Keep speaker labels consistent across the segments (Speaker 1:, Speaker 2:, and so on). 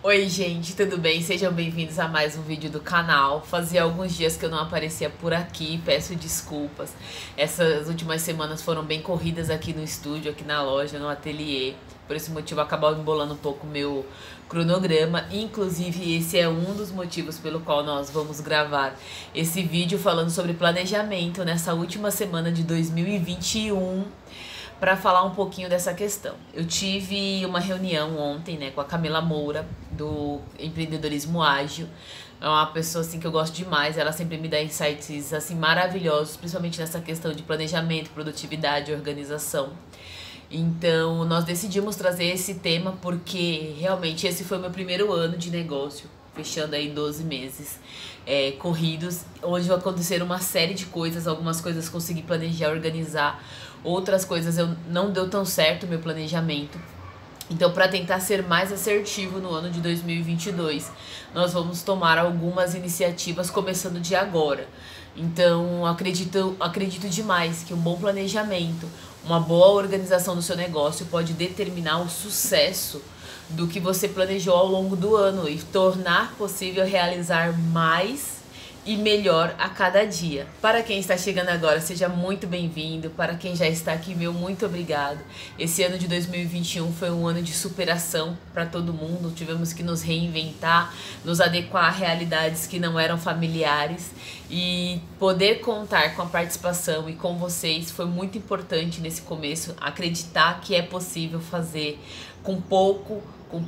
Speaker 1: Oi gente, tudo bem? Sejam bem-vindos a mais um vídeo do canal. Fazia alguns dias que eu não aparecia por aqui, peço desculpas. Essas últimas semanas foram bem corridas aqui no estúdio, aqui na loja, no ateliê. Por esse motivo acabou embolando um pouco o meu cronograma. Inclusive esse é um dos motivos pelo qual nós vamos gravar esse vídeo falando sobre planejamento nessa última semana de 2021. Para falar um pouquinho dessa questão. Eu tive uma reunião ontem, né, com a Camila Moura, do Empreendedorismo Ágil. É uma pessoa assim que eu gosto demais, ela sempre me dá insights assim maravilhosos, principalmente nessa questão de planejamento, produtividade e organização. Então, nós decidimos trazer esse tema porque realmente esse foi o meu primeiro ano de negócio, fechando aí 12 meses corridos, onde aconteceram uma série de coisas, algumas coisas consegui planejar, organizar, outras coisas eu não deu tão certo o meu planejamento. Então, para tentar ser mais assertivo no ano de 2022, nós vamos tomar algumas iniciativas começando de agora. Então, acredito demais que um bom planejamento, uma boa organização do seu negócio pode determinar o sucesso do que você planejou ao longo do ano e tornar possível realizar mais e melhor a cada dia. Para quem está chegando agora, seja muito bem-vindo. Para quem já está aqui, meu muito obrigado. Esse ano de 2021 foi um ano de superação para todo mundo. Tivemos que nos reinventar, nos adequar a realidades que não eram familiares e poder contar com a participação e com vocês foi muito importante nesse começo. Acreditar que é possível fazer com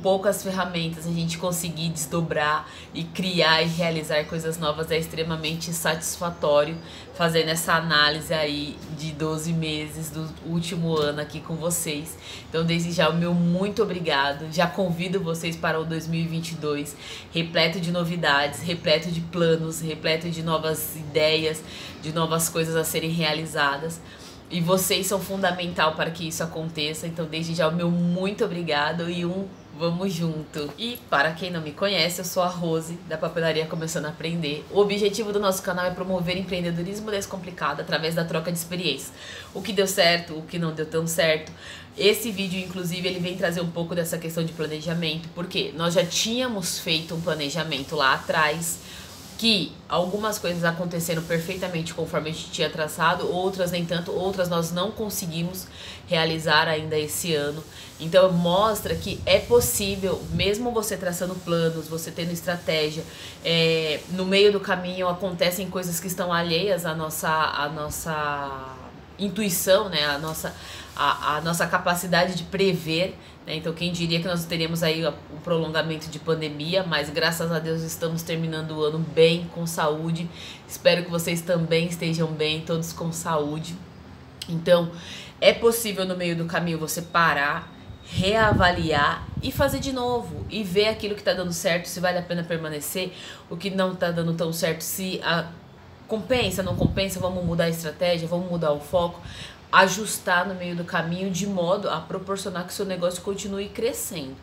Speaker 1: poucas ferramentas, a gente conseguir desdobrar e criar e realizar coisas novas é extremamente satisfatório, fazendo essa análise aí de 12 meses do último ano aqui com vocês. Então, desde já, o meu muito obrigado. Já convido vocês para o 2022, repleto de novidades, repleto de planos, repleto de novas ideias, de novas coisas a serem realizadas. E vocês são fundamental para que isso aconteça. Então, desde já, o meu muito obrigado e vamos junto. E para quem não me conhece, eu sou a Rose, da Papelaria Começando a Aprender. O objetivo do nosso canal é promover empreendedorismo descomplicado através da troca de experiências. O que deu certo, o que não deu tão certo. Esse vídeo, inclusive, ele vem trazer um pouco dessa questão de planejamento, porque nós já tínhamos feito um planejamento lá atrás, que algumas coisas aconteceram perfeitamente conforme a gente tinha traçado, outras nem tanto, outras nós não conseguimos realizar ainda esse ano. Então mostra que é possível, mesmo você traçando planos, você tendo estratégia, no meio do caminho acontecem coisas que estão alheias à nossa intuição, né? A nossa capacidade de prever, né? Então quem diria que nós teríamos aí um prolongamento de pandemia, mas graças a Deus estamos terminando o ano bem, com saúde. Espero que vocês também estejam bem, todos com saúde. Então é possível no meio do caminho você parar, reavaliar e fazer de novo e ver aquilo que está dando certo, se vale a pena permanecer, o que não está dando tão certo, se compensa, não compensa, vamos mudar a estratégia, vamos mudar o foco, ajustar no meio do caminho de modo a proporcionar que o seu negócio continue crescendo.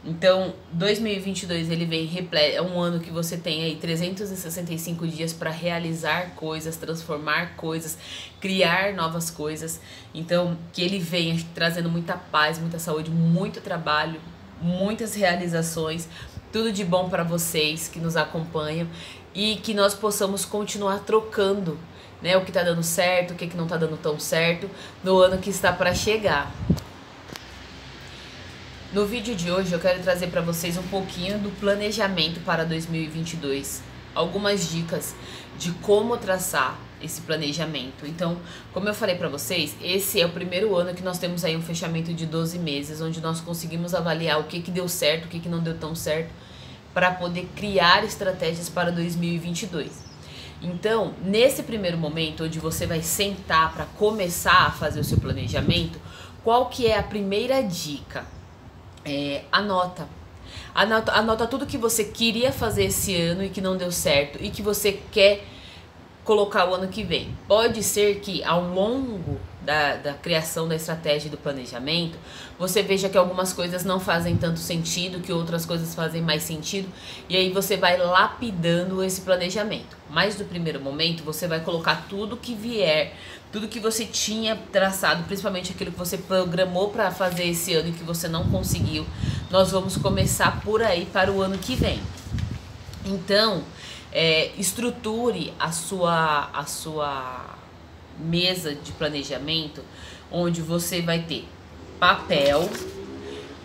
Speaker 1: Então, 2022 ele vem repleto, é um ano que você tem aí 365 dias para realizar coisas, transformar coisas, criar novas coisas. Então, que ele venha trazendo muita paz, muita saúde, muito trabalho, muitas realizações, tudo de bom para vocês que nos acompanham e que nós possamos continuar trocando, né, o que tá dando certo, o que não tá dando tão certo no ano que está para chegar. No vídeo de hoje eu quero trazer para vocês um pouquinho do planejamento para 2022, algumas dicas de como traçar esse planejamento. Então, como eu falei para vocês, esse é o primeiro ano que nós temos aí um fechamento de 12 meses, onde nós conseguimos avaliar o que deu certo, o que não deu tão certo, para poder criar estratégias para 2022. Então, nesse primeiro momento, onde você vai sentar para começar a fazer o seu planejamento, qual que é a primeira dica? Anota tudo que você queria fazer esse ano e que não deu certo e que você quer colocar o ano que vem. Pode ser que ao longo da criação da estratégia e do planejamento, você veja que algumas coisas não fazem tanto sentido, que outras coisas fazem mais sentido, e aí você vai lapidando esse planejamento. Mas no primeiro momento você vai colocar tudo que vier, tudo que você tinha traçado, principalmente aquilo que você programou para fazer esse ano e que você não conseguiu. Nós vamos começar por aí para o ano que vem. Então, estruture a sua mesa de planejamento, onde você vai ter papel,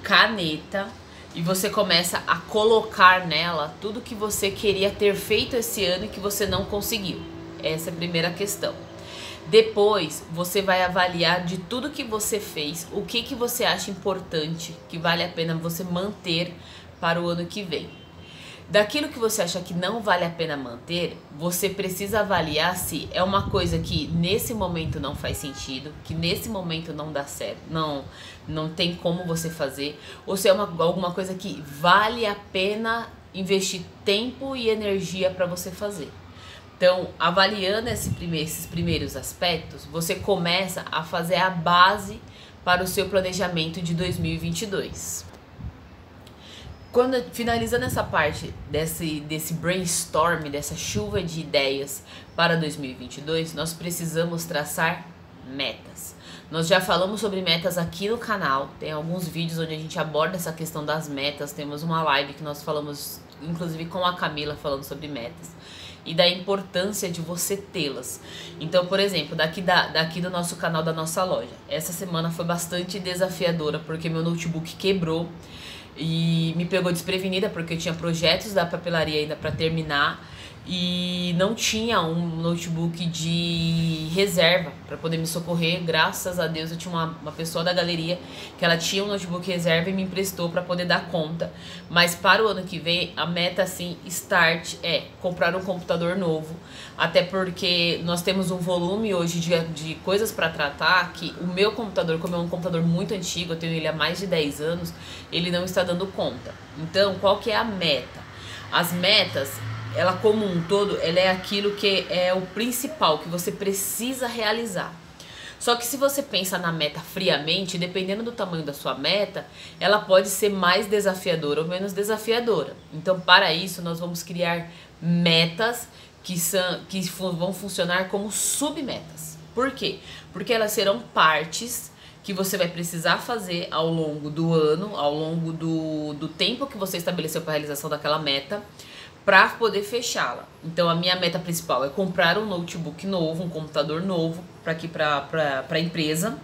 Speaker 1: caneta, e você começa a colocar nela tudo que você queria ter feito esse ano e que você não conseguiu. Essa é a primeira questão. Depois, você vai avaliar de tudo que você fez, o que você acha importante, que vale a pena você manter para o ano que vem. Daquilo que você acha que não vale a pena manter, você precisa avaliar se é uma coisa que nesse momento não faz sentido, que nesse momento não dá certo, não tem como você fazer, ou se é alguma coisa que vale a pena investir tempo e energia para você fazer. Então, avaliando esses primeiros aspectos, você começa a fazer a base para o seu planejamento de 2022. Finalizando essa parte desse brainstorm, dessa chuva de ideias para 2022, nós precisamos traçar metas. Nós já falamos sobre metas aqui no canal, tem alguns vídeos onde a gente aborda essa questão das metas, temos uma live que nós falamos, inclusive com a Camila, falando sobre metas e da importância de você tê-las. Então, por exemplo, daqui do nosso canal, da nossa loja, essa semana foi bastante desafiadora porque meu notebook quebrou e me pegou desprevenida porque eu tinha projetos da papelaria ainda para terminar e não tinha um notebook de reserva para poder me socorrer. Graças a Deus eu tinha uma pessoa da galeria que ela tinha um notebook reserva e me emprestou para poder dar conta. Mas para o ano que vem a meta assim start é comprar um computador novo, até porque nós temos um volume hoje de coisas para tratar que o meu computador, como é um computador muito antigo, eu tenho ele há mais de 10 anos, ele não está dando conta. Então qual que é a meta? As metas, ela como um todo, ela é aquilo que é o principal, que você precisa realizar. Só que se você pensa na meta friamente, dependendo do tamanho da sua meta, ela pode ser mais desafiadora ou menos desafiadora. Então, para isso, nós vamos criar metas que vão funcionar como submetas. Por quê? Porque elas serão partes que você vai precisar fazer ao longo do ano, ao longo do tempo que você estabeleceu para a realização daquela meta, para poder fechá-la. Então a minha meta principal é comprar um notebook novo, um computador novo para a empresa.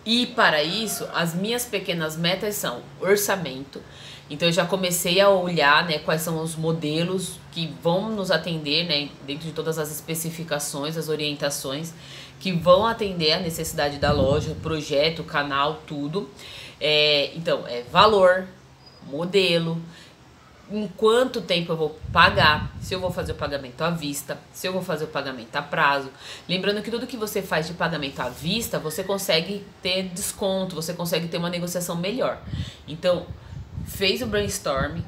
Speaker 1: E para isso, as minhas pequenas metas são orçamento. Então eu já comecei a olhar, né, quais são os modelos que vão nos atender, né, dentro de todas as especificações, as orientações que vão atender a necessidade da loja, projeto, canal, tudo. Então, valor, modelo, em quanto tempo eu vou pagar, se eu vou fazer o pagamento à vista, se eu vou fazer o pagamento a prazo. Lembrando que tudo que você faz de pagamento à vista, você consegue ter desconto, você consegue ter uma negociação melhor. Então, fez o brainstorm,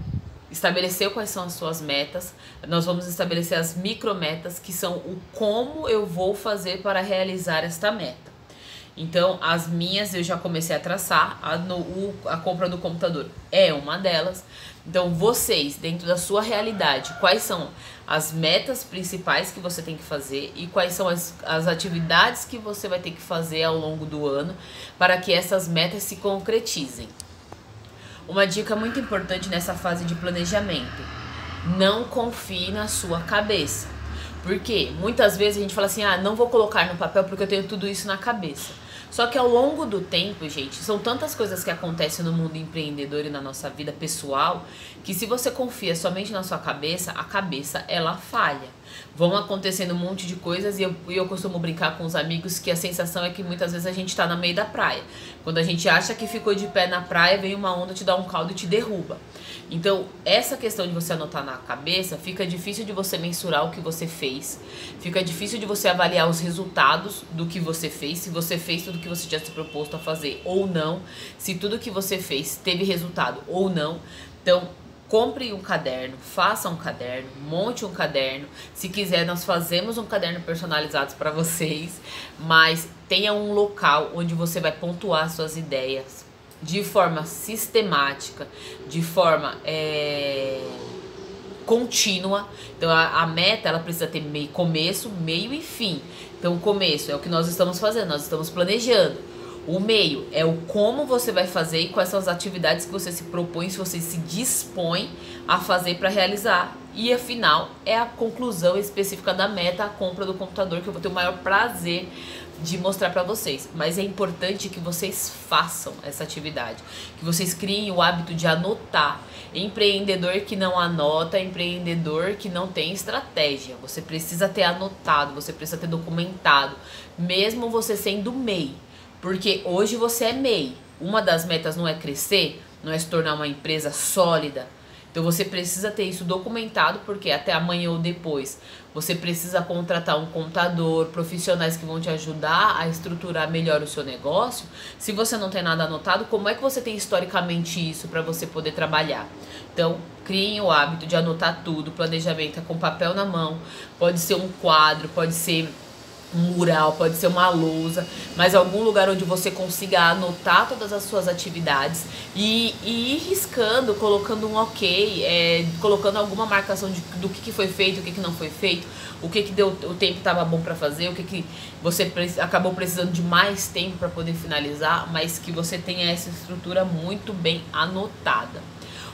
Speaker 1: estabeleceu quais são as suas metas, nós vamos estabelecer as micrometas, que são o como eu vou fazer para realizar esta meta. Então, as minhas eu já comecei a traçar, a compra do computador é uma delas. Então, vocês, dentro da sua realidade, quais são as metas principais que você tem que fazer e quais são as atividades que você vai ter que fazer ao longo do ano para que essas metas se concretizem. Uma dica muito importante nessa fase de planejamento: não confie na sua cabeça. Porque muitas vezes a gente fala assim, não vou colocar no papel porque eu tenho tudo isso na cabeça. Só que ao longo do tempo, gente, são tantas coisas que acontecem no mundo empreendedor e na nossa vida pessoal, que se você confia somente na sua cabeça, a cabeça ela falha. Vão acontecendo um monte de coisas e eu costumo brincar com os amigos que a sensação é que muitas vezes a gente tá no meio da praia. Quando a gente acha que ficou de pé na praia, vem uma onda, te dá um caldo e te derruba. Então, essa questão de você anotar na cabeça, fica difícil de você mensurar o que você fez, fica difícil de você avaliar os resultados do que você fez, se você fez tudo que você tinha se proposto a fazer ou não, se tudo que você fez teve resultado ou não. Então, compre um caderno, faça um caderno, monte um caderno. Se quiser, nós fazemos um caderno personalizado para vocês, mas tenha um local onde você vai pontuar suas ideias de forma sistemática, de forma contínua. Então a meta, ela precisa ter começo, meio e fim. Então o começo é o que nós estamos fazendo, nós estamos planejando. O meio é o como você vai fazer e quais são as atividades que você se propõe, se você se dispõe a fazer para realizar. E a final é a conclusão específica da meta, a compra do computador, que eu vou ter o maior prazer de mostrar para vocês. Mas é importante que vocês façam essa atividade, que vocês criem o hábito de anotar. Empreendedor que não anota, empreendedor que não tem estratégia. Você precisa ter anotado, você precisa ter documentado, mesmo você sendo MEI. Porque hoje você é MEI. Uma das metas não é crescer, não é se tornar uma empresa sólida. Então você precisa ter isso documentado, porque até amanhã ou depois você precisa contratar um contador, profissionais que vão te ajudar a estruturar melhor o seu negócio. Se você não tem nada anotado, como é que você tem historicamente isso para você poder trabalhar? Então, criem o hábito de anotar tudo. Planejamento é com papel na mão, pode ser um quadro, pode ser um mural, pode ser uma lousa, mas algum lugar onde você consiga anotar todas as suas atividades e ir riscando, colocando um ok, colocando alguma marcação do que foi feito, o que não foi feito, o que deu, o tempo estava bom para fazer, o que você acabou precisando de mais tempo para poder finalizar, mas que você tenha essa estrutura muito bem anotada.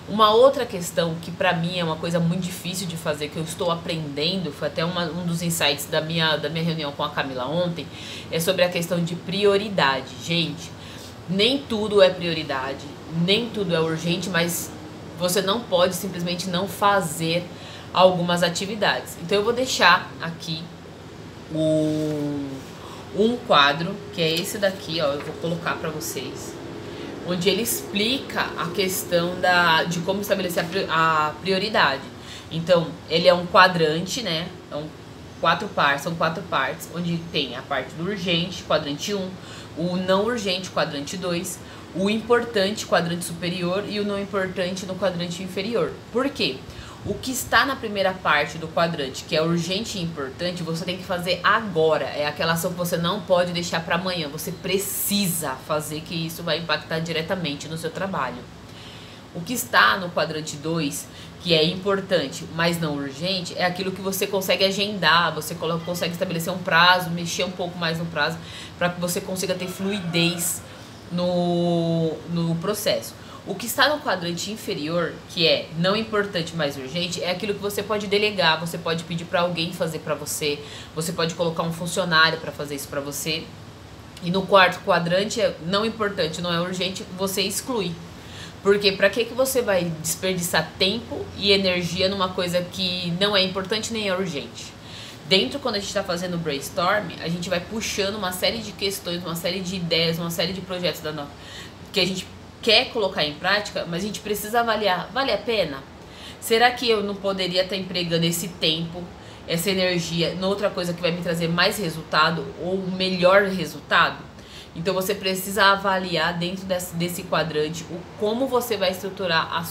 Speaker 1: Uma outra questão que pra mim é uma coisa muito difícil de fazer, que eu estou aprendendo, foi até um dos insights da minha reunião com a Camila ontem, é sobre a questão de prioridade. Gente, nem tudo é prioridade, nem tudo é urgente, mas você não pode simplesmente não fazer algumas atividades. Então eu vou deixar aqui um quadro, que é esse daqui, ó, eu vou colocar pra vocês, onde ele explica a questão de como estabelecer a prioridade. Então, ele é um quadrante, né? São quatro partes, onde tem a parte do urgente, quadrante 1, o não urgente, quadrante 2, o importante, quadrante superior, e o não importante no quadrante inferior. Por quê? O que está na primeira parte do quadrante, que é urgente e importante, você tem que fazer agora. É aquela ação que você não pode deixar para amanhã. Você precisa fazer, que isso vai impactar diretamente no seu trabalho. O que está no quadrante 2, que é importante, mas não urgente, é aquilo que você consegue agendar, você consegue estabelecer um prazo, mexer um pouco mais no prazo, para que você consiga ter fluidez no processo. O que está no quadrante inferior, que é não importante, mas urgente, é aquilo que você pode delegar, você pode pedir para alguém fazer para você, você pode colocar um funcionário para fazer isso para você. E no quarto quadrante, é não importante, não é urgente, você exclui. Porque para que você vai desperdiçar tempo e energia numa coisa que não é importante nem é urgente? Dentro, quando a gente está fazendo brainstorm, a gente vai puxando uma série de questões, uma série de ideias, uma série de projetos que a gente quer colocar em prática, mas a gente precisa avaliar, vale a pena? Será que eu não poderia estar empregando esse tempo, essa energia, noutra coisa que vai me trazer mais resultado ou melhor resultado? Então você precisa avaliar dentro desse quadrante como você vai estruturar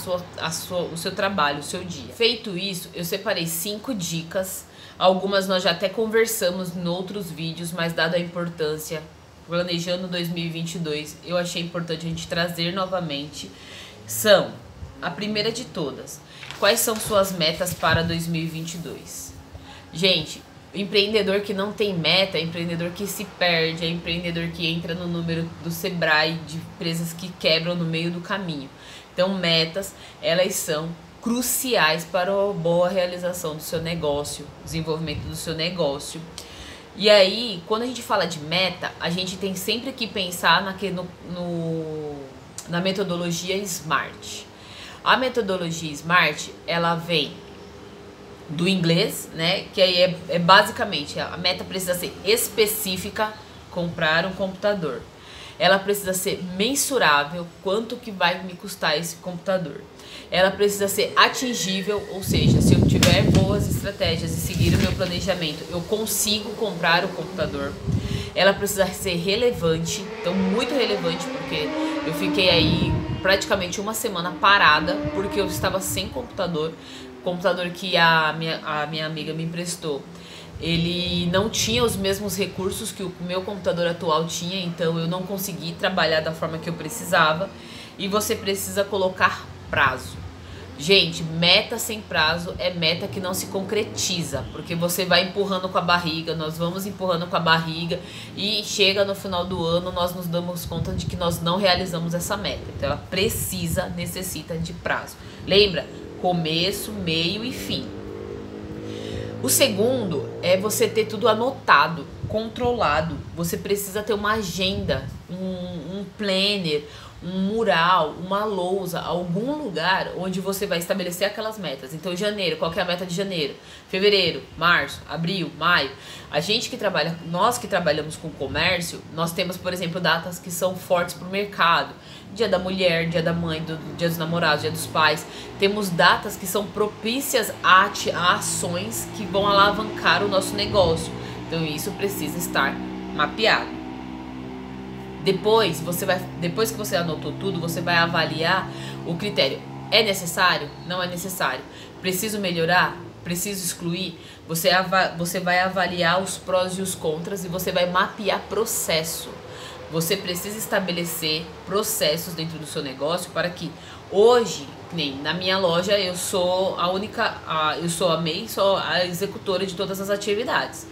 Speaker 1: o seu trabalho, o seu dia. Feito isso, eu separei 5 dicas, algumas nós já até conversamos em outros vídeos, mas dada a importância, planejando 2022, eu achei importante a gente trazer novamente. São, a primeira de todas, quais são suas metas para 2022? Gente, empreendedor que não tem meta, é empreendedor que se perde, é empreendedor que entra no número do Sebrae de empresas que quebram no meio do caminho. Então, metas, elas são cruciais para a boa realização do seu negócio, desenvolvimento do seu negócio. E aí, quando a gente fala de meta, a gente tem sempre que pensar na metodologia SMART. A metodologia SMART, ela vem do inglês, né? Que aí é basicamente, a meta precisa ser específica, comprar um computador. Ela precisa ser mensurável, quanto que vai me custar esse computador. Ela precisa ser atingível, ou seja, se eu tiver boas estratégias e seguir o meu planejamento, eu consigo comprar o computador. Ela precisa ser relevante, então muito relevante, porque eu fiquei aí praticamente uma semana parada, porque eu estava sem computador. O computador que a minha amiga me emprestou ele não tinha os mesmos recursos que o meu computador atual tinha, então eu não consegui trabalhar da forma que eu precisava. E você precisa colocar prazo. Gente, meta sem prazo é meta que não se concretiza, porque você vai empurrando com a barriga, nós vamos empurrando com a barriga e chega no final do ano, nós nos damos conta de que nós não realizamos essa meta. Então ela necessita de prazo. Lembra? Começo, meio e fim. O segundo é você ter tudo anotado, controlado. Você precisa ter uma agenda, um planner, um mural, uma lousa, algum lugar onde você vai estabelecer aquelas metas. Então, janeiro, qual que é a meta de janeiro? Fevereiro, março, abril, maio. A gente que trabalha, nós que trabalhamos com comércio, nós temos, por exemplo, datas que são fortes para o mercado. Dia da mulher, dia da mãe, dia dos namorados, dia dos pais. Temos datas que são propícias a ações que vão alavancar o nosso negócio. Então, isso precisa estar mapeado. Depois que você anotou tudo, você vai avaliar o critério. É necessário? Não é necessário. Preciso melhorar? Preciso excluir? Você vai avaliar os prós e os contras e você vai mapear processo. Você precisa estabelecer processos dentro do seu negócio para que hoje, nem na minha loja, eu sou a MEI, sou a executora de todas as atividades.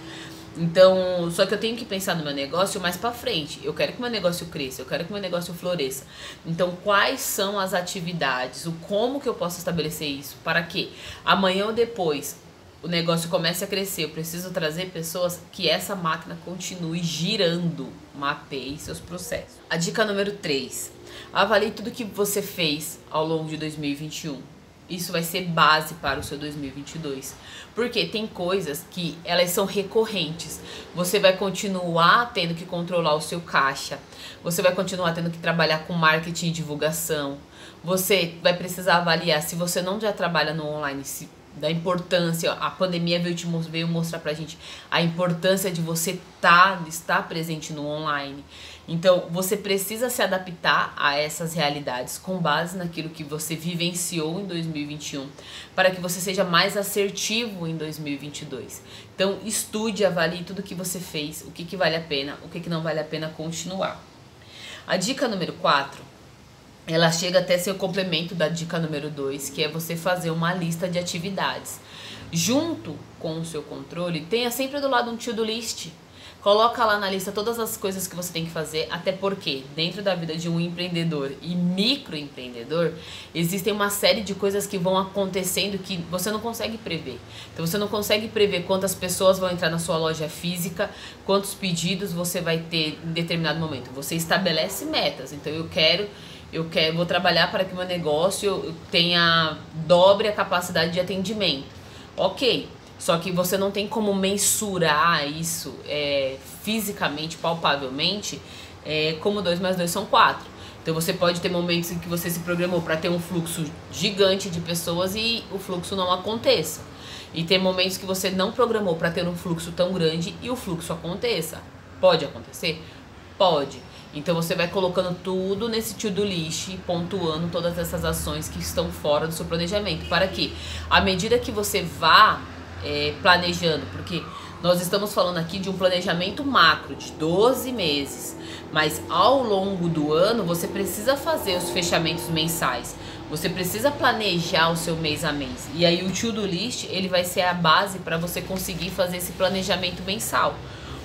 Speaker 1: Então, só que eu tenho que pensar no meu negócio mais pra frente. Eu quero que meu negócio cresça, eu quero que meu negócio floresça. Então, quais são as atividades, como que eu posso estabelecer isso para que amanhã ou depois o negócio comece a crescer? Eu preciso trazer pessoas que essa máquina continue girando. Mapeie seus processos. A dica número 3. Avalie tudo que você fez ao longo de 2021. Isso vai ser base para o seu 2022. Porque tem coisas que elas são recorrentes. Você vai continuar tendo que controlar o seu caixa. Você vai continuar tendo que trabalhar com marketing e divulgação. Você vai precisar avaliar se você não já trabalha no online, da importância. A pandemia veio mostrar pra gente a importância de você estar presente no online. Então, você precisa se adaptar a essas realidades com base naquilo que você vivenciou em 2021, para que você seja mais assertivo em 2022. Então, estude, avalie tudo que você fez, o que vale a pena, o que não vale a pena continuar. A dica número 4, ela chega até ser o complemento da dica número 2, que é você fazer uma lista de atividades. Junto com o seu controle, tenha sempre do lado um to-do list. Coloca lá na lista todas as coisas que você tem que fazer, até porque dentro da vida de um empreendedor e microempreendedor, existem uma série de coisas que vão acontecendo que você não consegue prever. Então você não consegue prever quantas pessoas vão entrar na sua loja física, quantos pedidos você vai ter em determinado momento. Você estabelece metas. Então vou trabalhar para que meu negócio dobre a capacidade de atendimento. Ok. Só que você não tem como mensurar isso fisicamente, palpavelmente, como 2 mais 2 são 4. Então você pode ter momentos em que você se programou para ter um fluxo gigante de pessoas e o fluxo não aconteça. E tem momentos que você não programou para ter um fluxo tão grande e o fluxo aconteça. Pode acontecer? Pode. Então você vai colocando tudo nesse to-do list, pontuando todas essas ações que estão fora do seu planejamento. Para que, à medida que você vá planejando, porque nós estamos falando aqui de um planejamento macro de 12 meses, mas ao longo do ano você precisa fazer os fechamentos mensais, você precisa planejar o seu mês a mês, e aí o to-do list ele vai ser a base para você conseguir fazer esse planejamento mensal,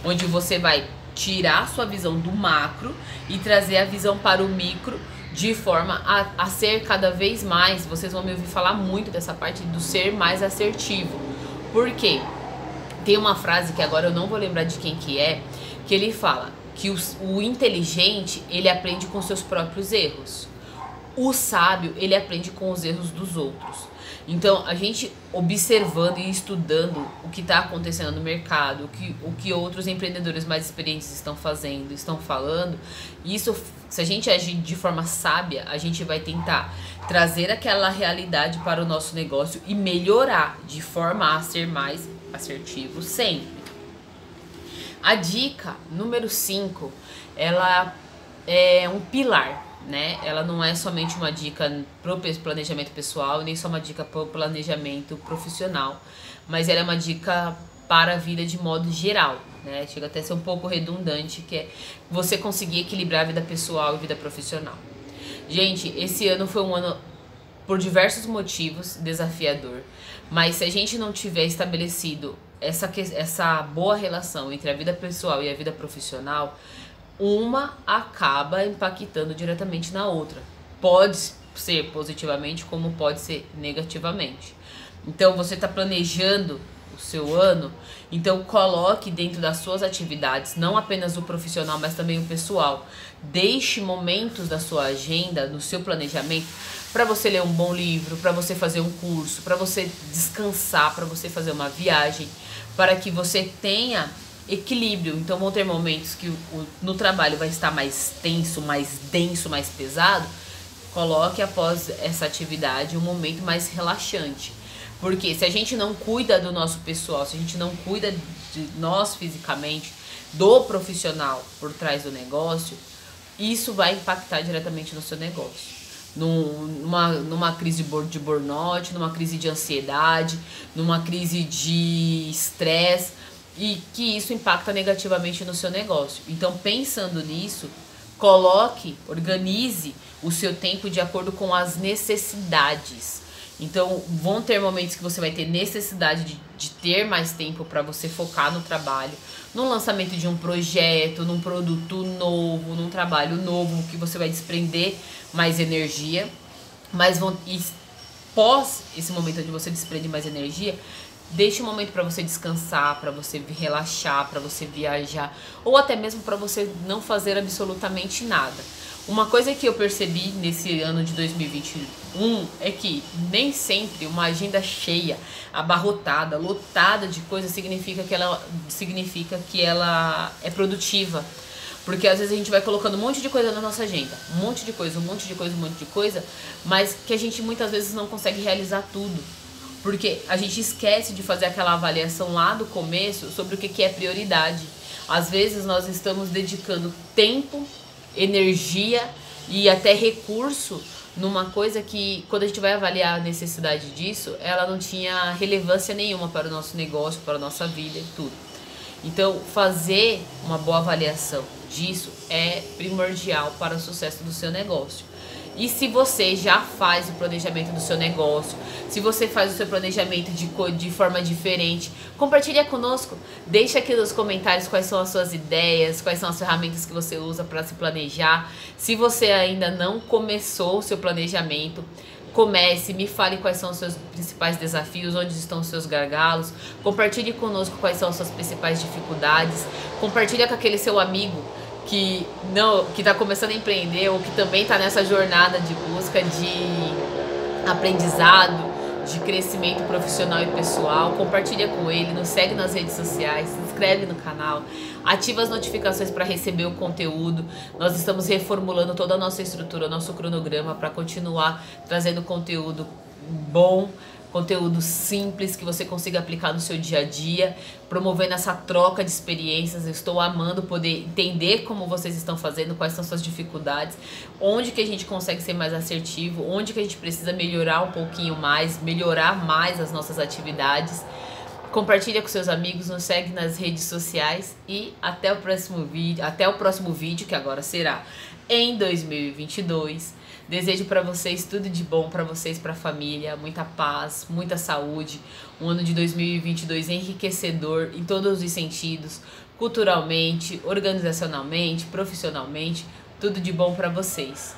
Speaker 1: onde você vai tirar a sua visão do macro e trazer a visão para o micro, de forma a ser cada vez mais, vocês vão me ouvir falar muito dessa parte do ser mais assertivo. Por quê? Tem uma frase que agora eu não vou lembrar de quem que ele fala que o inteligente, ele aprende com seus próprios erros. O sábio, ele aprende com os erros dos outros. Então, a gente observando e estudando o que está acontecendo no mercado, o que outros empreendedores mais experientes estão fazendo, estão falando, isso, se a gente agir de forma sábia, a gente vai tentar trazer aquela realidade para o nosso negócio e melhorar de forma a ser mais assertivo sempre. A dica número 5, ela é um pilar, né? Ela não é somente uma dica pro planejamento pessoal, nem só uma dica pro planejamento profissional, mas ela é uma dica para a vida de modo geral, né? Chega até a ser um pouco redundante, que é você conseguir equilibrar a vida pessoal e vida profissional. Gente, esse ano foi um ano, por diversos motivos, desafiador, mas se a gente não tiver estabelecido essa boa relação entre a vida pessoal e a vida profissional, uma acaba impactando diretamente na outra. Pode ser positivamente, como pode ser negativamente. Então, você está planejando o seu ano, então coloque dentro das suas atividades, não apenas o profissional, mas também o pessoal. Deixe momentos da sua agenda, no seu planejamento, para você ler um bom livro, para você fazer um curso, para você descansar, para você fazer uma viagem, para que você tenha equilíbrio. Então vão ter momentos que no trabalho vai estar mais tenso, mais denso, mais pesado. Coloque após essa atividade um momento mais relaxante. Porque se a gente não cuida do nosso pessoal, se a gente não cuida de nós fisicamente, do profissional por trás do negócio, isso vai impactar diretamente no seu negócio. Numa crise de burnout, numa crise de ansiedade, numa crise de estresse, e que isso impacta negativamente no seu negócio. Então, pensando nisso, organize o seu tempo de acordo com as necessidades. Então, vão ter momentos que você vai ter necessidade de ter mais tempo para você focar no trabalho, no lançamento de um projeto, num produto novo, num trabalho novo, que você vai desprender mais energia. Mas pós esse momento onde você desprende mais energia, deixe um momento para você descansar, para você relaxar, para você viajar, ou até mesmo para você não fazer absolutamente nada. Uma coisa que eu percebi nesse ano de 2021 é que nem sempre uma agenda cheia, abarrotada, lotada de coisas significa que ela é produtiva. Porque às vezes a gente vai colocando um monte de coisa na nossa agenda, um monte de coisa, mas que a gente muitas vezes não consegue realizar tudo. Porque a gente esquece de fazer aquela avaliação lá do começo sobre o que é prioridade. Às vezes nós estamos dedicando tempo, energia e até recurso numa coisa que, quando a gente vai avaliar a necessidade disso, ela não tinha relevância nenhuma para o nosso negócio, para a nossa vida e tudo. Então, fazer uma boa avaliação disso é primordial para o sucesso do seu negócio. E se você já faz o planejamento do seu negócio, se você faz o seu planejamento de forma diferente, compartilha conosco. Deixa aqui nos comentários quais são as suas ideias, quais são as ferramentas que você usa para se planejar. Se você ainda não começou o seu planejamento, comece, me fale quais são os seus principais desafios, onde estão os seus gargalos. Compartilhe conosco quais são as suas principais dificuldades. Compartilha com aquele seu amigo que está começando a empreender ou que também está nessa jornada de busca de aprendizado, de crescimento profissional e pessoal. Compartilha com ele, nos segue nas redes sociais, se inscreve no canal, ativa as notificações para receber o conteúdo. Nós estamos reformulando toda a nossa estrutura, nosso cronograma para continuar trazendo conteúdo bom, conteúdo simples que você consiga aplicar no seu dia a dia, promovendo essa troca de experiências. Eu estou amando poder entender como vocês estão fazendo, quais são suas dificuldades, onde que a gente consegue ser mais assertivo, onde que a gente precisa melhorar um pouquinho mais, melhorar mais as nossas atividades. Compartilha com seus amigos, nos segue nas redes sociais e até o próximo vídeo, que agora será em 2022. Desejo para vocês tudo de bom, para vocês, para a família, muita paz, muita saúde, um ano de 2022 enriquecedor em todos os sentidos, culturalmente, organizacionalmente, profissionalmente, tudo de bom para vocês.